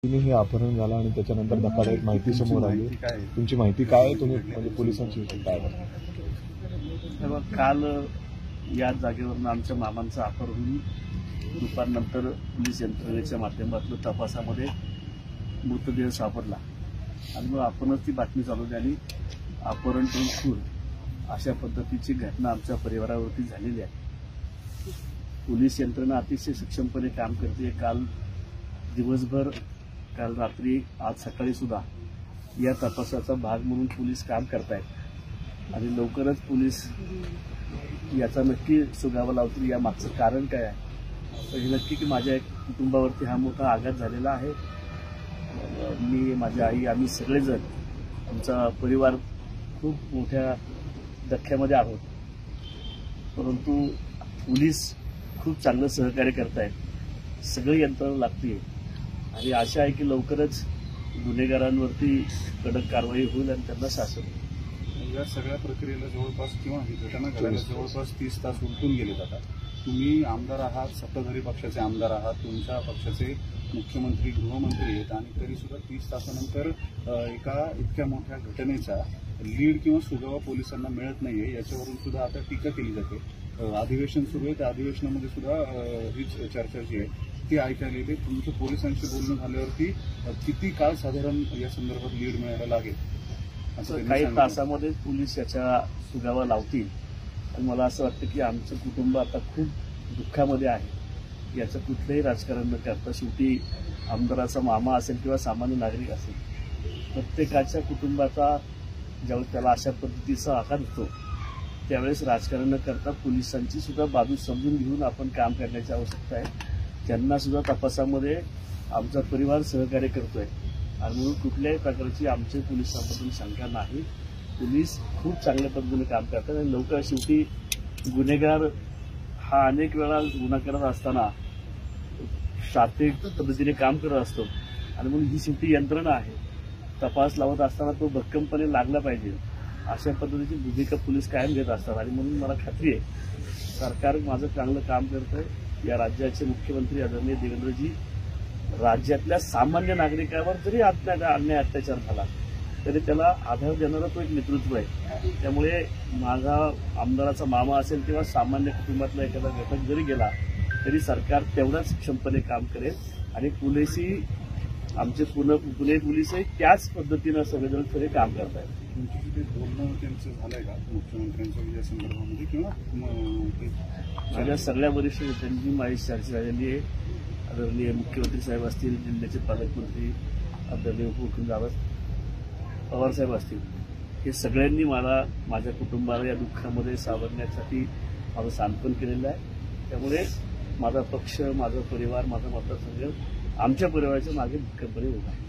हे अपहरण झालं आणि त्याच्यानंतर धक्कादायक माहिती समोर आली। तुमची माहिती काय आहे? तुम्ही म्हणजे पोलिसांची काय करता? काल या जागेवरून आमच्या मामांचं अपहरण दुपारनंतर पोलीस यंत्रणेच्या माध्यमातून तपासामध्ये मृतदेह सापडला आणि मग आपणच ती बातमी चालवली आणि अपहरण करून खून अशा पद्धतीची घटना आमच्या परिवारावरती झालेली आहे। पोलीस यंत्रणा अतिशय सक्षमपणे काम करते। काल दिवसभर, काल रात्री, आज सकाळी सुद्धा या तपासाचा भाग म्हणून पोलीस काम करतायत आणि लवकरच पोलीस याचा नक्की सुगावा लावतील। या मागचं कारण काय आहे तर हे नक्की की माझ्या कुटुंबावरती हा मोठा आघात झालेला आहे। मी, माझी आई, आम्ही सगळेजण, आमचा परिवार खूप मोठ्या धक्क्यामध्ये आहोत, परंतु पोलीस खूप चांगलं सहकार्य करतायत। सगळी यंत्रणा लागते आणि आशा आहे की लवकरच गुन्हेगारांवरती कडक कारवाई होईल आणि त्यांना शासन। या सगळ्या प्रक्रियेला जवळपास किंवा ही घटना घडायला जवळपास 30 तास उलटून गेले जातात। तुम्ही आमदार आहात, सत्ताधारी पक्षाचे आमदार आहात, तुमच्या पक्षाचे मुख्यमंत्री, गृहमंत्री आहेत आणि तरी सुद्धा 30 तासानंतर एका इतक्या मोठ्या घटनेचा लीड किंवा सुगावा पोलिसांना मिळत नाहीये। याच्यावरून सुद्धा आता टीका केली जाते। अधिवेशन सुरू आहे, त्या अधिवेशनामध्ये सुद्धा हीच चर्चा जी आहे ती ऐकायला येते। तुमचं पोलिसांशी बोलणं झाल्यावरती किती काळ साधारण या संदर्भात लीड मिळायला लागेल? असं काही तासामध्ये पोलीस याच्या सुगावा लावतील आणि मला असं वाटतं की आमचं कुटुंब आता खूप दुःखामध्ये आहे। याचं कुठलंही राजकारण न करता शेवटी आमदाराचा मामा असेल किंवा सामान्य नागरिक असेल, प्रत्येकाच्या कुटुंबाचा ज्यावेळेस त्याला अशा पद्धतीचा आघात होतो त्यावेळेस राजकारण न करता पोलिसांची सुद्धा बाजू समजून घेऊन आपण काम करण्याची आवश्यकता आहे। त्यांना सुद्धा तपासामध्ये आमचा परिवार सहकार्य करतोय आणि म्हणून कुठल्याही प्रकारची आमच्या पोलिसांबद्दल शंका नाही। पोलीस खूप चांगल्या पद्धतीने काम करतात आणि लवकर शेवटी गुन्हेगार हा अनेक वेळा गुन्हा करत असताना शाब्दिक पद्धतीने काम करत असतो आणि म्हणून ही शेवटी यंत्रणा आहे। तपास लावत असताना तो भक्कमपणे लागला पाहिजे अशा पद्धतीची भूमिका पोलीस कायम घेत असतात आणि म्हणून मला खात्री आहे सरकार माझं चांगलं काम करतंय। या राज्याचे मुख्यमंत्री आदरणीय देवेंद्रजी, राज्यातल्या सामान्य नागरिकांवर जरी अन्याय अत्याचार झाला तरी त्याला आधार देणारा तो एक नेतृत्व आहे। त्यामुळे माझा आमदाराचा मामा असेल किंवा सामान्य कुटुंबातला एखादा घटक जरी गेला तरी सरकार तेवढाच सक्षमपणे काम करेल आणि पोलिसही, आमचे पुणे पोलीसही त्याच पद्धतीनं संवेदनशील काम करत आहेत। बोलणं त्यांचं झालंय का मुख्यमंत्र्यांच्या या संदर्भामध्ये किंवा माझ्या सगळ्या वरिष्ठ नेत्यांची माझी चर्चा झालेली आहे। आदरणीय मुख्यमंत्री साहेब असतील, जिल्ह्याचे पालकमंत्री आदरणीय उपमुख्यमंत्री पवारसाहेब असतील, हे सगळ्यांनी मला माझ्या कुटुंबाला या दुःखामध्ये सावरण्यासाठी माझं सांत्वन केलेलं आहे। त्यामुळे माझा पक्ष, माझा परिवार, माझा मतदारसंघ आमच्या परिवाराच्या मागे भक्कमपणे उभा आहे।